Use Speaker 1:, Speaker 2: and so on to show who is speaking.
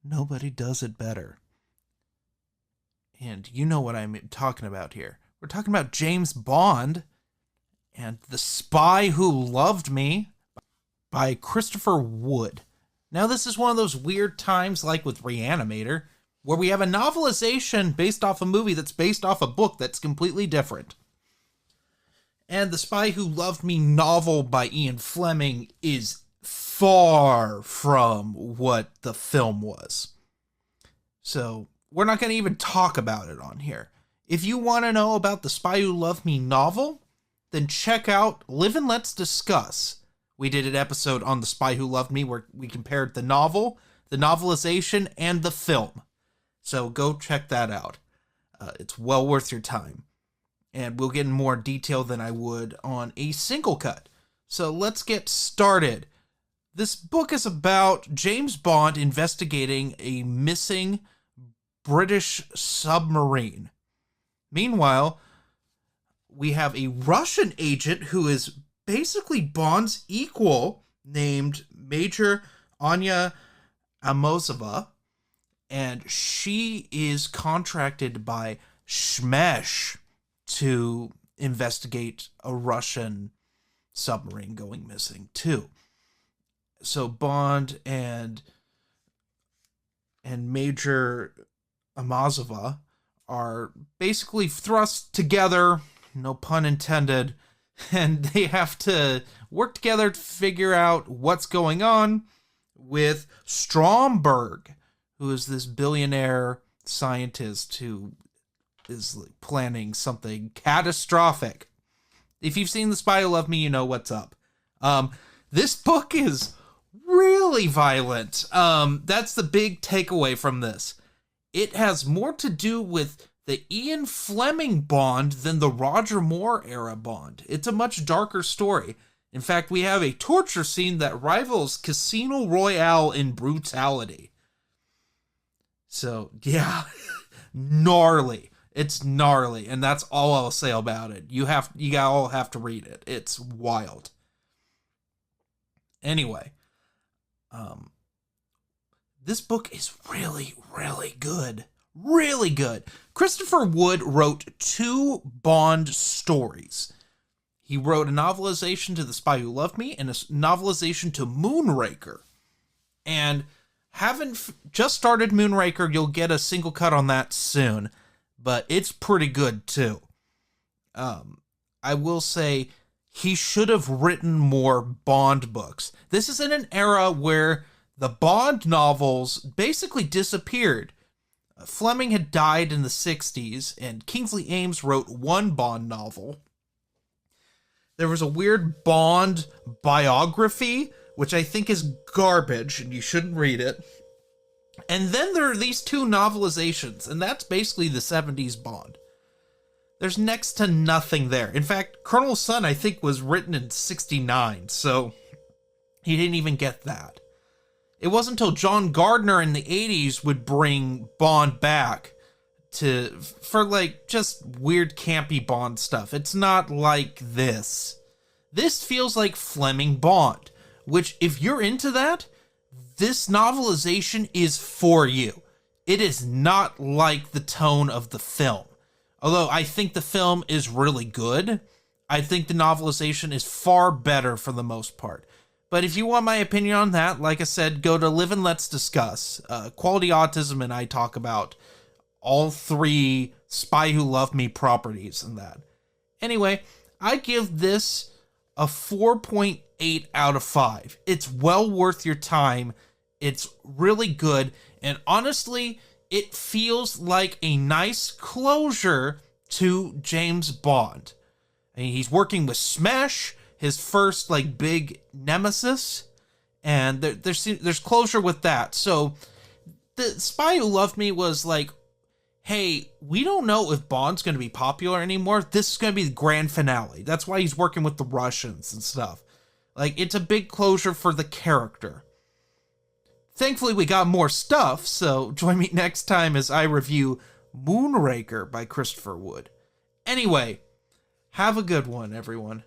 Speaker 1: Nobody does it better. And you know what I'm talking about here. We're talking about James Bond and The Spy Who Loved Me by Christopher Wood. Now, this is one of those weird times, like with Reanimator, where we have a novelization based off a movie that's based off a book that's completely different. And The Spy Who Loved Me novel by Ian Fleming is far from what the film was. So, we're not going to even talk about it on here. If you want to know about The Spy Who Loved Me novel, then check out Live and Let's Discuss. We did an episode on The Spy Who Loved Me where we compared the novel, the novelization, and the film. So go check that out. It's well worth your time. And we'll get in more detail than I would on a single cut. So let's get started. This book is about James Bond investigating a missing British submarine. Meanwhile, we have a Russian agent who is basically Bond's equal, named Major Anya Amosova, and she is contracted by Shmesh to investigate a Russian submarine going missing too. So Bond and Major Amosova are basically thrust together, no pun intended, and they have to work together to figure out what's going on with Stromberg, who is this billionaire scientist who is planning something catastrophic. If you've seen The Spy Who Loved Me, you know what's up. This book is really violent. That's the big takeaway from this. It has more to do with the Ian Fleming Bond than the Roger Moore era Bond. It's a much darker story. In fact, we have a torture scene that rivals Casino Royale in brutality. So, yeah, gnarly. It's gnarly, and that's all I'll say about it. You all have to read it. It's wild. Anyway, this book is really, really good. Really good. Christopher Wood wrote 2 Bond stories. He wrote a novelization to The Spy Who Loved Me and a novelization to Moonraker. And having just started Moonraker, you'll get a single cut on that soon. But it's pretty good too. I will say he should have written more Bond books. This is in an era where the Bond novels basically disappeared. Fleming had died in the 60s, and Kingsley Ames wrote 1 Bond novel. There was a weird Bond biography, which I think is garbage, and you shouldn't read it. And then there are these 2 novelizations, and that's basically the 70s Bond. There's next to nothing there. In fact, Colonel Sun, I think, was written in 69, so he didn't even get that. It wasn't until John Gardner in the 80s would bring Bond back for just weird campy Bond stuff. It's not like this. This feels like Fleming Bond, which if you're into that, this novelization is for you. It is not like the tone of the film. Although I think the film is really good, I think the novelization is far better for the most part. But if you want my opinion on that, like I said, go to Live and Let's Discuss. Quality Autism and I talk about all 3 Spy Who Loved Me properties and that. Anyway, I give this a 4.8 out of 5. It's well worth your time. It's really good. And honestly, it feels like a nice closure to James Bond. I mean, he's working with Smash, his first big nemesis, and there's closure with that. So The Spy Who Loved Me was like, hey, we don't know if Bond's going to be popular anymore. This is going to be the grand finale. That's why he's working with the Russians and stuff. It's a big closure for the character. Thankfully, we got more stuff, so join me next time as I review Moonraker by Christopher Wood. Anyway, have a good one, everyone.